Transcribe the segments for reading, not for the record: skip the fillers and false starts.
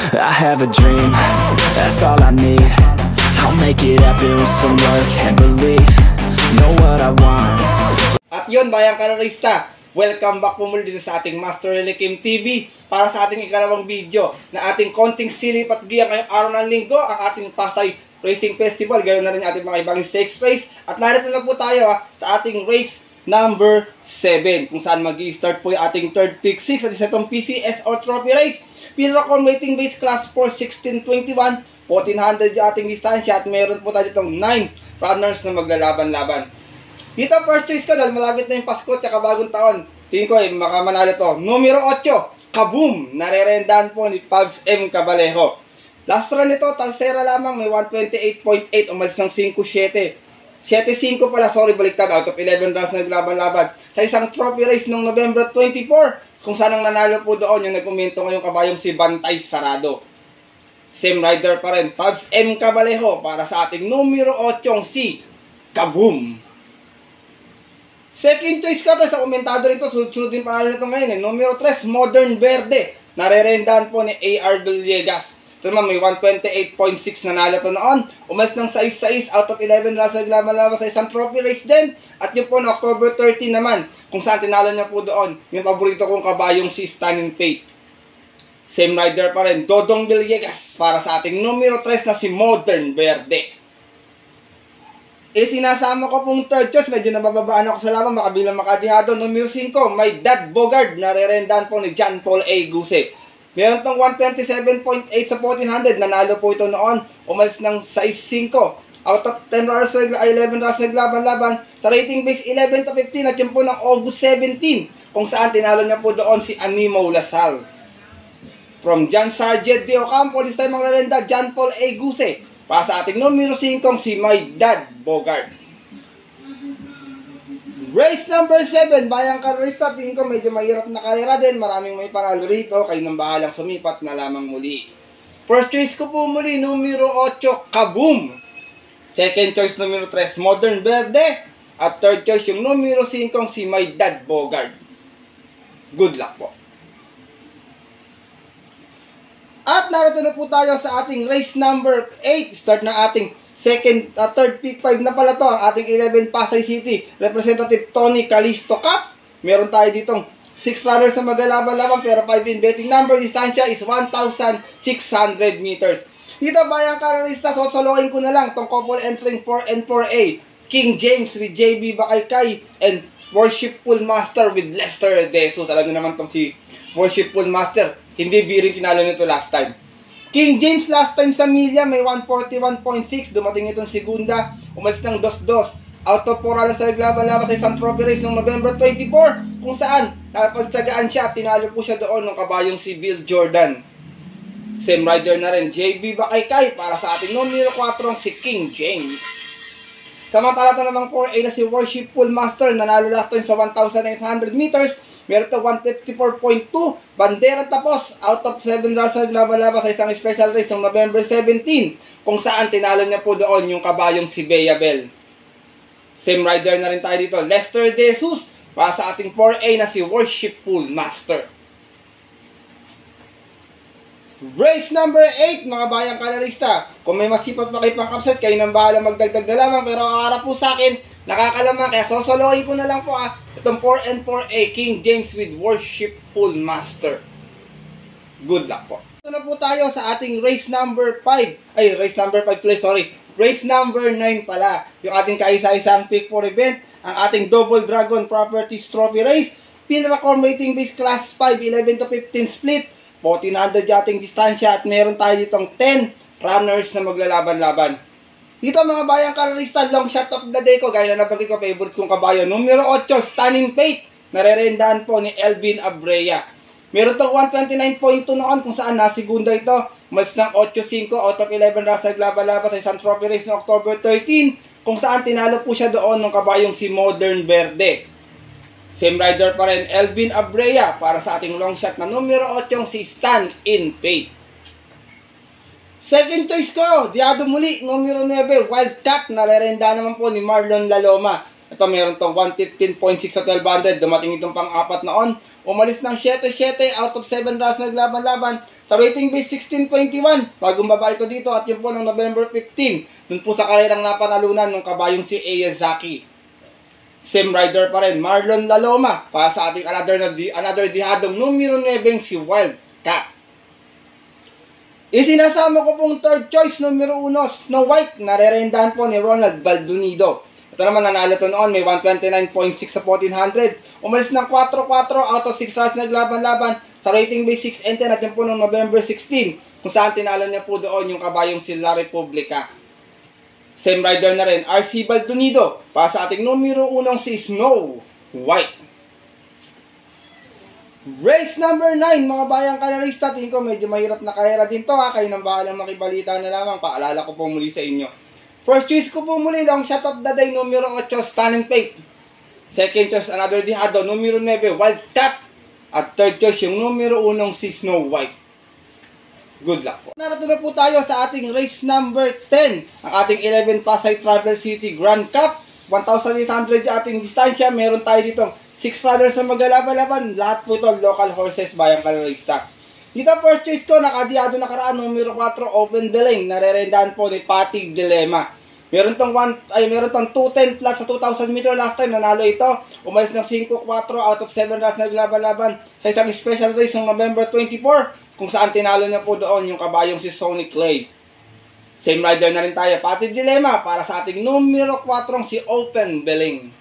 I have a dream, that's all I need. I'll make it happen with some work and belief. Know what I want. At yun, bayang karerista, welcome back po muli dito sa ating Master Relikim TV para sa ating ikalawang video na ating konting silip at giya ngayong araw ng linggo, ang ating Pasay Racing Festival. Ganoon na rin ating mga ibang stakes race. At narito na po tayo sa ating race number 7 kung saan mag-i-start po yung ating third pick 6 at isa itong PCS or Trophy Race. Pinakon waiting base class 4, 1621, 1400 yung ating distansya at meron po tayo itong 9 runners na maglalaban-laban. Dito first choice ko dahil malapit na yung Pasko at bagong taon. Tingin ko makamanalo to. Numero 8, Kaboom! Narerendahan po ni Pabs M. Cabalejo. Last run nito, tarsera lamang, may 128.8, umalis ng 5.7. 7.5 pala, sorry, baliktad, out of 11 runs na naglaban-laban. Sa isang trophy race noong November 24, kung saan ang nanalo po doon, yung nagkomento ngayong kabayong si Bantay Sarado. Same rider pa rin, Pabs M. Cabalejo, para sa ating numero 8, si Kaboom! Second choice ka to sa komentado rito, sunod din panalo nito ngayon Numero 3, Modern Verde. Narerendahan po ni A.R. Villegas. Ito naman, may 128.6 na nalo to noon. Umalis ng 6-6 out of 11 runs naglaban-laban sa isang trophy race din. At yun po na October 13 naman, kung saan tinalo niya po doon yung paborito kong kabayong si Stunning Fate. Same rider pa rin, Dodong Villegas, para sa ating numero 3 na si Modern Verde. Sinasama ko pong third choice, medyo nabababaan ako sa lamang, makabilang makadihado. Numero 5, may Dad Bogard, narerendahan po ni John Paul A. Guse. Meron tong 127.8 sa 1400, nanalo po ito noon, umalis ng 6.5. Out of 10 runners, 11 runners naglaban-laban, sa rating base 11 to 15, at yun po ng August 17, kung saan tinalo niya po doon si Animo Lasal. From John Sargent de Ocampo, this time ang rerenda, John Paul A. Guse. Para sa ating numero 5, si My Dad Bogard. Race number 7, bayang karerista, tingin ko medyo mahirap na karera din. Maraming may panalo rito, kayo nang bahalang sumipat na lamang muli. First choice ko po muli, numero 8, Kaboom! Second choice, numero 3, Modern Verde. At third choice, yung numero 5, si My Dad Bogard. Good luck po. At narito na po tayo sa ating race number 8. Start na ating third pick 5 na pala to. Ang ating 11 Pasay City Representative Tony Calisto Cup. Meron tayo ditong 6 runners na maglalaban-laban pero 5 in betting number. Distansya is 1,600 meters. Dito bayang karerista, sosoloin ko na lang tong couple entering 4 and 4A. King James with JB Bakaykay and Worshipful Master with Lester De Jesus. Alam niyo naman tong si Worshipful Master. Hindi biring tinalo nito last time. King James last time sa media may 141.6. Dumating itong segunda. Umalis ng 2-2. Out of 4 runners sa naglaban-laban sa isang trophy race noong November 24. Kung saan napagtsagaan siya at tinalo po siya doon ng kabayong si Bill Jordan. Same rider na rin, JB Bakaykay, para sa ating numero 4 si King James. Samantala ito namang 4A na si Worshipful Master. Nanalo last time sa 1,800 meters. Meron ito 154.2. Bandera tapos. Out of 7 runs na naglaban-laban sa isang special race ng November 17. Kung saan tinalo niya po doon yung kabayong si Bea Bell. Same rider na rin tayo dito. Lester De Jesus. Para sa ating 4A na si Worshipful Master. Race number 8, mga bayang kalarista. Kung may masipat pa kayo pang upset, kayo nang bahala magdagdag na lamang. Pero para po sa akin, nakakalamang. Kaya sosoloin ko na lang po itong 4 and 4A King James with Worshipful Master. Good luck po. Ito na po tayo sa ating race number 5. Ay, race number 5 play, sorry. Race number 9 pala. Yung ating kaisa-isang pick for event. Ang ating Double Dragon Properties Trophy Race. Pinaka-com rating base class 5, 11 to 15 split. 1,400 yating distansya at meron tayo ditong 10 runners na maglalaban-laban. Dito mga bayang karerista, long shot of the day ko. Gaya na nabagay ko, favorite kong kabayo. Numero 8, Stunning Fate. Narerendahan po ni Elvin Abrea. Meron itong 129.2 noon kung saan nasigunda ito. Malis ng 8.5 out of 11 runs naglaban-laban sa isang trophy race no October 13. Kung saan tinalo po siya doon ng kabayong si Modern Verde. Same rider pa rin, Elvin Abrea, para sa ating long shot na numero 8, si Stan in Fate. Second choice ko, diado muli, numero 9, Wildcat, nalerenda naman po ni Marlon Laloma. Ito meron tong 115.6 sa 1200. Dumating itong pang-apat noon. Umalis ng 7-7 out of 7 rounds naglaban-laban. Sa rating base 16.21. Bagong baba ito dito at yun po ng November 15. Dun po sa karerang napanalunan ng kabayong si Eyazaki. Same rider pa rin, Marlon Laloma. Para sa ating another dihadong numero 9 si Wildcat. Isinasama ko pong third choice, numero 1, Snow White. Narerendahan po ni Ronald Baldonido. Ito naman nanalo to noon, may 129.6 sa 1400. Umalis ng 4-4 out of 6 rounds naglaban-laban sa rating base 6 and 10 at yun po noong November 16 kung saan tinalo niya po doon yung kabayong si La Republica. Same rider na rin, RC Baldonido para sa ating numero 1 si Snow White. Race number 9, mga bayang kanalista. Tingin ko medyo mahirap na karera din to ha. Kayo nang bahalang makibalita na lamang. Paalala ko po muli sa inyo. First choice ko po muli, long shot of the day, numero 8, Stunning Fate. Second choice, another dihado, numero 9, Wildcat. At third choice, yung numero 1, si Snow White. Good luck po. Narito na po tayo sa ating race number 10. Ang ating 11 Pasay Travel City Grand Cup. 1,800 yung ating distansya. Meron tayo dito 6 runners na maglalaban-laban. Lahat po ito local horses, bayang kanalista. Dito first choice ko, nakadiyado nakaraan, numero 4, Open Beleng. Narerendahan po ni Patty Dilema. Meron tong 210 flat sa 2,000 meter last time, nanalo ito. Umalis ng 5-4 out of 7 rounds naglaban-laban sa isang special race ng November 24, kung saan tinalo niya po doon yung kabayong si Sonic Clay. Same rider na rin tayo, Patty Dilema, para sa ating numero 4, si Open Beleng.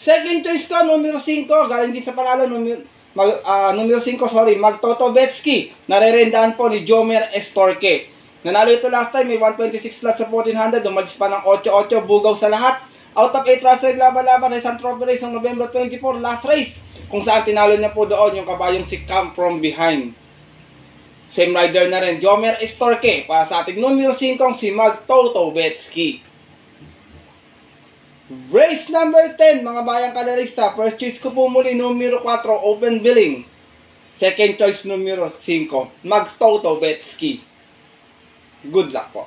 Second choice ko, numero 5, galing din sa panalo, numero 5, Magtotobetsky. Narerendahan po ni Jomer Estorque. Nanalo ito last time, may 126 flat sa 1400, umalis pa ng 8-8, bugaw sa lahat. Out of 8 rounds naglaban-laban sa isang trophy race ng November 24, last race, kung saan tinalo niya po doon yung kabayong si Come From Behind. Same rider na rin, Jomer Estorque, para sa ating numero 5, si Magtotobetsky. Race number 10, mga bayang kanalista. First choice ko po muli, numero 4, Open Billing. Second choice, numero 5, Magtotobetsky. Good luck po.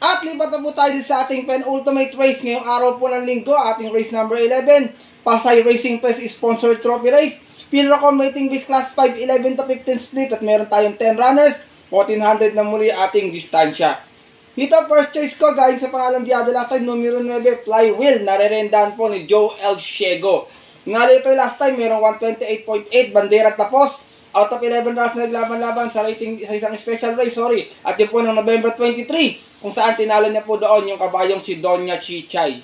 At lipat na po tayo sa ating penultimate race ngayong araw po ng linggo. Ating race number 11, Pasay Racing Press Sponsored Trophy Race. Pinrocom Rating Base Class 5, 11 to 15 split. At meron tayong 10 runners, 1400 na muli ating distansya. Dito first choice ko, galing sa pangalang Diado last time, numero 9, Flywheel. Narerendahan po ni Joe El Ciego. Nalo ito last time, merong 128.8, bandera tapos. Out of 11 rounds naglaban-laban sa rating sa isang special race, At yun po ng November 23, kung saan tinalo niya po doon yung kabayong si Doña Chichay.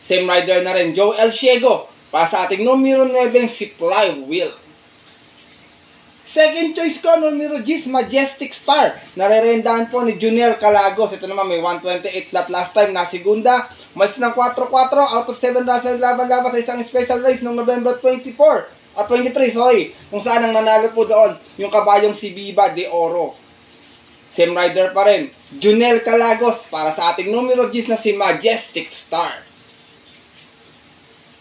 Same rider na rin, Joe El Ciego, para sa ating numero 9, si Flywheel. Second choice ko, numero 10, Majestic Star. Narerendahan po ni Juniel Calagos. Ito naman may 128 flat last time na segunda. Mas ng 4-4 out of 7 rounds naglaban-laban sa isang special race noong November 23, kung saan ang nanalo po doon yung kabayong si Viva de Oro. Same rider pa rin, Junel Calagos, para sa ating numero 10 na si Majestic Star.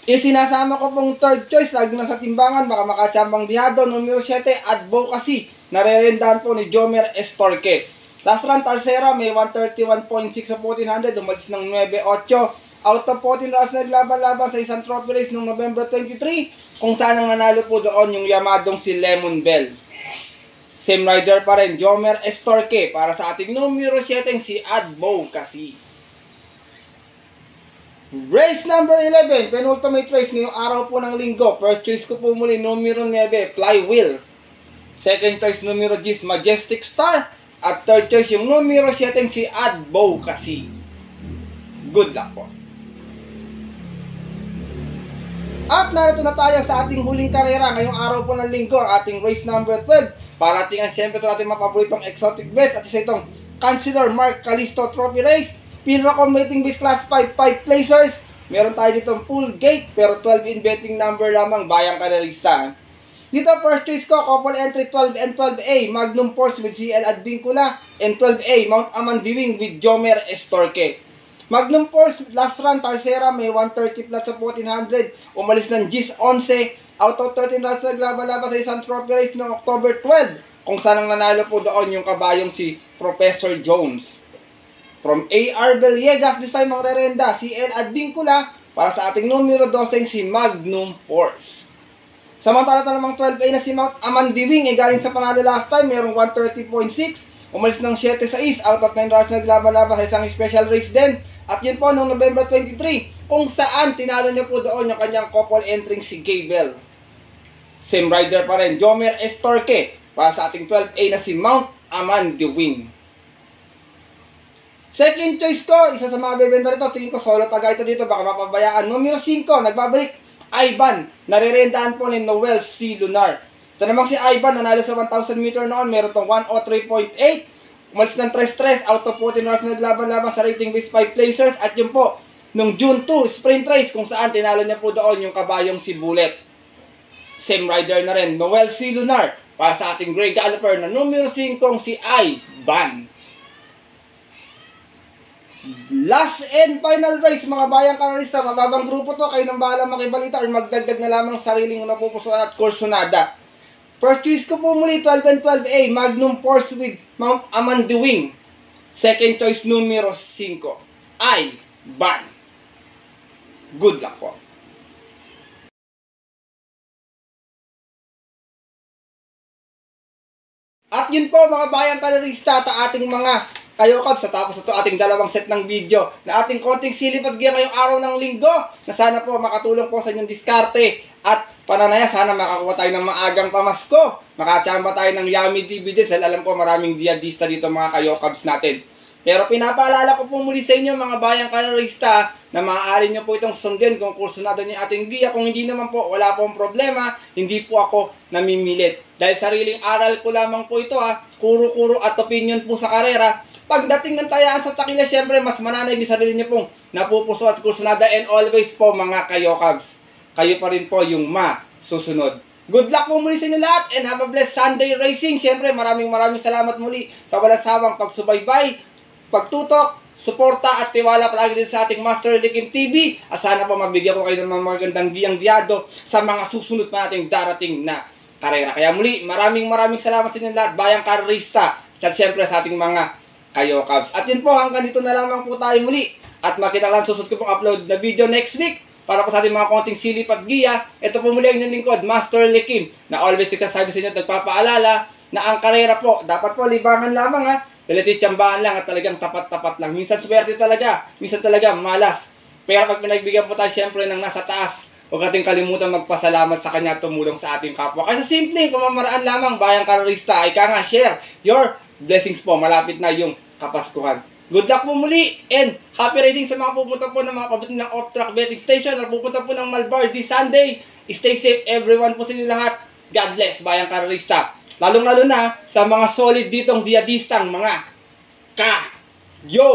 Isinasama ko pong third choice, lagi na sa timbangan, baka makachambang dihado, numero 7, Advocacy. Narerendahan po ni Jomer Estorque. Last run, Tercera, may 131.6 sa 1400, umalis ng 9-8. Out of 14 rounds naglaban-laban sa isang trophy race noong November 23, kung saan ang nanalo po doon yung yamadong si Lemon Bell. Same rider pa rin, Jomer Estorque, para sa ating numero 7, si Advocacy. Race number 11, penultimate race ngayong araw po ng linggo. First choice ko po muli, numero 9, Flywheel. Second choice, numero 10, Majestic Star. At third choice, yung numero 7, si Advocacy. Good luck po. At narito na tayo sa ating huling karera ngayong araw po ng linggo, ating race number 12. Para tingnan siyempre ito ating mapaboritong exotic bets at isa itong Councilor Mark Calisto Trophy Race. Pinrocom Rating Base Class 5, 5 placers. Meron tayo ditong full gate pero 12 in betting number lamang, bayang kanalista. Dito first choice ko, couple entry 12 and 12A, Magnum Force with CL Advincula, and 12A, Mount Amandiwing with Jomer Estorque. Magnum Force, last run, Tercera, may 130 flat sa 1400, umalis ng GIS 11, out of 13 runs naglaban-laban sa isang trophy race noong October 12, kung saan ang nanalo po doon yung kabayong si Professor Jones. From A.R. Villegas Design mga rerenda, si El Advincula. Para sa ating numero 12 si Magnum Force. Samantala namang 12A na si Mount Amandiwing galing sa panalo last time, merong 130.6. Umalis ng 7-6 out of 9 rounds naglaban-laban sa isang special race din. At yun po noong November 23 kung saan tinalo niya po doon yung kanyang couple entering si Gable. Same rider pa rin, Jomer Estorque para sa ating 12A na si Mount Amandiwing. Second choice ko, isa sa mga bebenta rito, tingin ko solo taga ito dito, baka mapabayaan. Numero 5, nagbabalik, Ivan, narirendaan po ni Noel C. Lunar. Ito namang si Ivan, nanalo sa 1,000 meter noon, meron tong 103.8. Umalis ng 3-3, out of 14 hours na naglaban-laban sa rating base 5 placers. At yun po, nung June 2, sprint race, kung saan tinalo niya po doon yung kabayong si Bullet. Same rider na rin, Noel C. Lunar, para sa ating Grey Galloper na numero 5, si Ivan. Last and final race mga bayang karalista, mababang grupo to, kayo nang bahala makibalita or magdagdag na lamang sariling napupusuan at kursunada. First choice ko po muli 12 and 12A, Magnum Force with Mount Amandiwing. Second choice numero 5, Ivan. Good luck po. At yun po mga bayang karalista at ating mga Kayokabs, sa tapos ito ating dalawang set ng video na ating konting silip at giya ngayong araw ng linggo na sana po makatulong po sa inyong diskarte at pananaya. Sana makakuha tayo ng maagang pamasko, makachamba tayo ng yummy dividends dahil alam ko maraming diadista dito mga Kayokabs natin. Pero pinapaalala ko po muli sa inyo mga bayang karalista na maaari nyo po itong sundin kung kursunado niyo ating giya. Kung hindi naman po, wala pong problema, hindi po ako namimilit. Dahil sariling aral ko lamang po ito kuro-kuro at opinion po sa karera. Pagdating ng tayaan sa takila, syempre mas mananay di sarili niyo pong napupuso at kursunada, and always po mga Kayokabs, kayo pa rin po yung masusunod. Good luck po muli sa inyo lahat and have a blessed Sunday racing. Syempre maraming salamat muli sa walang sawang pagsubaybay, pagtutok, suporta at tiwala palagi din sa ating Master Likim TV. At sana po mabigyan ko kayo ng mga magandang giyang diado sa mga susunod pa nating darating na karera. Kaya muli maraming salamat sa inyo lahat bayang karerista at syempre sa ating mga Kayokabs. At yun po, hanggang dito na lamang po tayo muli. At makita lang susunod ko pong upload na video next week para po sa ating mga konting silip at giya. Ito po muli ang inyong lingkod, Master Likim, na always nagsasabi sa inyo at nagpapaalala na ang karera po, dapat po libangan lamang Tiyambahan lang at talagang tapat-tapat lang. Minsan swerte talaga, minsan talaga malas. Pero pag pinagbigyan po tayo siyempre ng nasa taas, huwag natin kalimutan magpasalamat sa kanya tumulong sa ating kapwa. Kasi simple, pamamaraan lamang bayang karerista, ay ka nga share your blessings po. Malapit na yung Kapaskuhan. Good luck po muli and happy racing sa mga pupunta po ng mga kabutin ng off-track betting station or pupunta po ng Malbar this Sunday. Stay safe everyone po sa inyo lahat. God bless bayang karerista. Lalong-lalo na sa mga solid ditong diadistang mga Kayokabs.